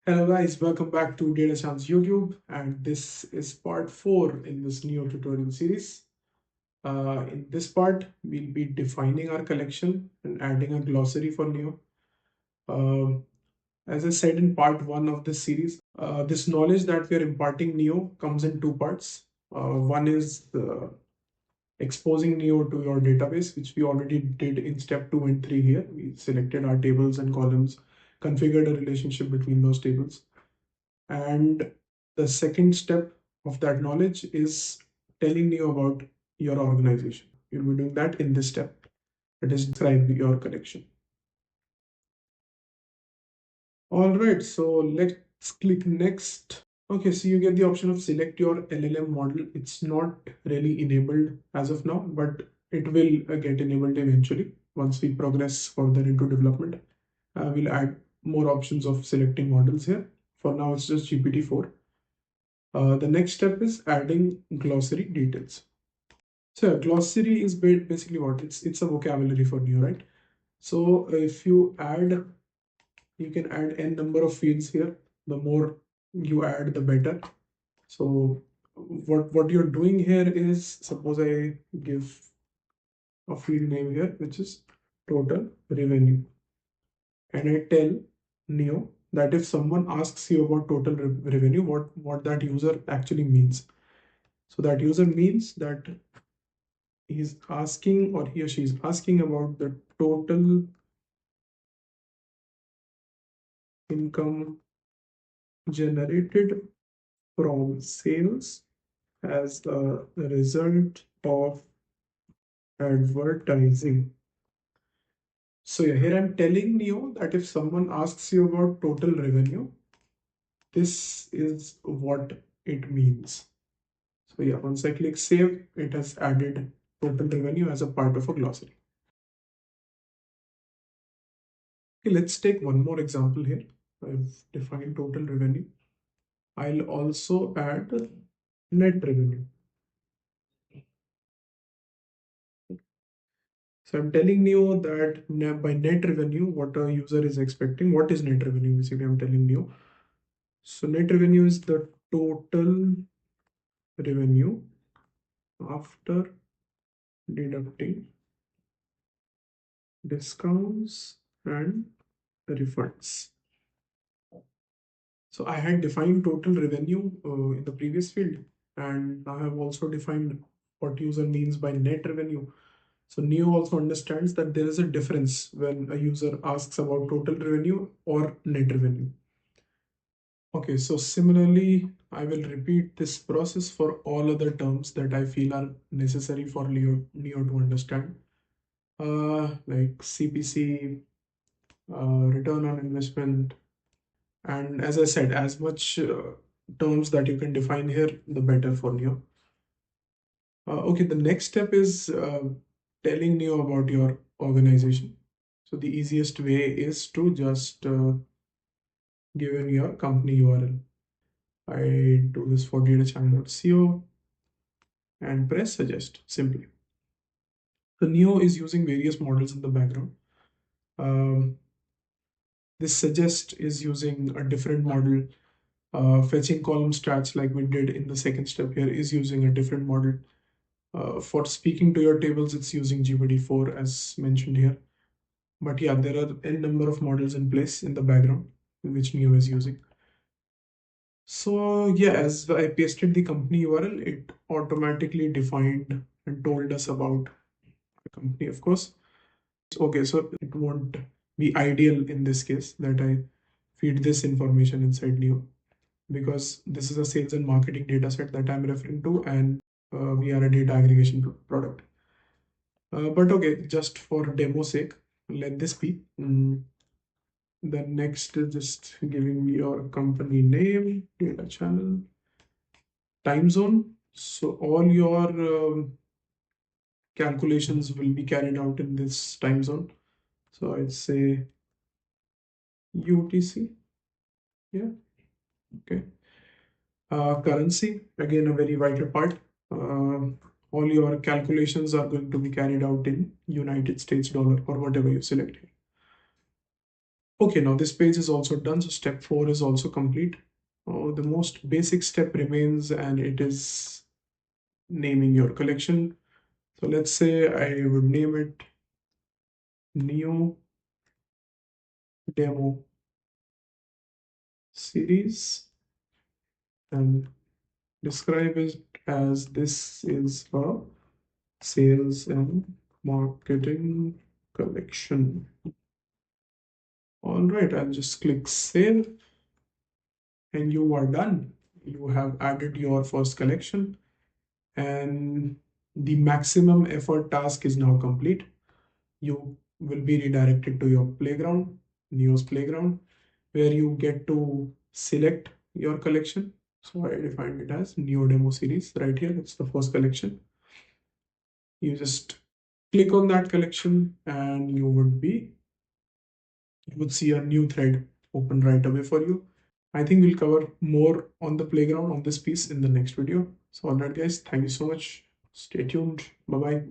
Hello guys, welcome back to Data Science YouTube, and this is part 4 in this Neo tutorial series. In this part, we'll be defining our collection and adding a glossary for Neo. Um as I said in part 1 of this series, this knowledge that we are imparting Neo comes in two parts. One is exposing Neo to your database, which we already did in step 2 and 3 here. We selected our tables and columns, configured a relationship between those tables. And the second step of that knowledge is telling you about your organization. You'll be doing that in this step, that is describe your collection. All right, so let's click next. Okay, so you get the option of select your LLM model. It's not really enabled as of now, but it will get enabled eventually once we progress further into development. We'll add more options of selecting models here. For now, it's just GPT-4. The next step is adding glossary details. So glossary is basically what it's a vocabulary for you, right? So if you add, you can add n number of fields here. The more you add, the better. So what you're doing here is, suppose I give a field name here, which is total revenue, and I tell Neo that if someone asks you about total revenue, what that user actually means. So that user means that he's asking, or he or she is asking about the total income generated from sales as a result of advertising. So yeah, here I'm telling you that if someone asks you about total revenue, this is what it means. So yeah, once I click save, it has added total revenue as a part of a glossary. Okay, let's take one more example here. I've defined total revenue. I'll also add net revenue. So I'm telling you that by net revenue, what a user is expecting. What is net revenue? Basically, I'm telling you. So net revenue is the total revenue after deducting discounts and refunds. So I had defined total revenue in the previous field, and I have also defined what user means by net revenue. So Neo also understands that there is a difference when a user asks about total revenue or net revenue. Okay, so similarly, I will repeat this process for all other terms that I feel are necessary for Neo to understand, like CPC, return on investment, and as I said, as much terms that you can define here, the better for Neo. Okay, the next step is telling Neo about your organization. So the easiest way is to just give in your company URL. I do this for datachannel.co and press suggest simply. The Neo is using various models in the background. Um, this suggest is using a different model. Fetching column stats like we did in the second step here is using a different model. For speaking to your tables, it's using GPT-4 as mentioned here. But yeah, there are n number of models in place in the background which Neo is using. So yeah, as I pasted the company URL, it automatically defined and told us about the company, of course. Okay, so it won't be ideal in this case that I feed this information inside Neo, because this is a sales and marketing data set that I'm referring to, and we are a data aggregation product. But okay, just for demo sake, let this be. The next is just giving me your company name, data channel, time zone. So all your calculations will be carried out in this time zone. So I'd say UTC. Yeah. Okay. Currency, again, a very vital part. All your calculations are going to be carried out in United States dollar or whatever you select here. Okay, now this page is also done. So step 4 is also complete. The most basic step remains, and it is naming your collection. So let's say I would name it Neo Demo Series and describe it as this is a sales and marketing collection. All right, I'll just click save and you are done. You have added your first collection and the maximum effort task is now complete. You will be redirected to your playground, Neo's playground, where you get to select your collection. So I defined it as Neo Demo Series right here. It's the first collection. You just click on that collection and you would see a new thread open right away for you. I think we'll cover more on the playground on this piece in the next video. So all right guys, thank you so much. Stay tuned. Bye bye.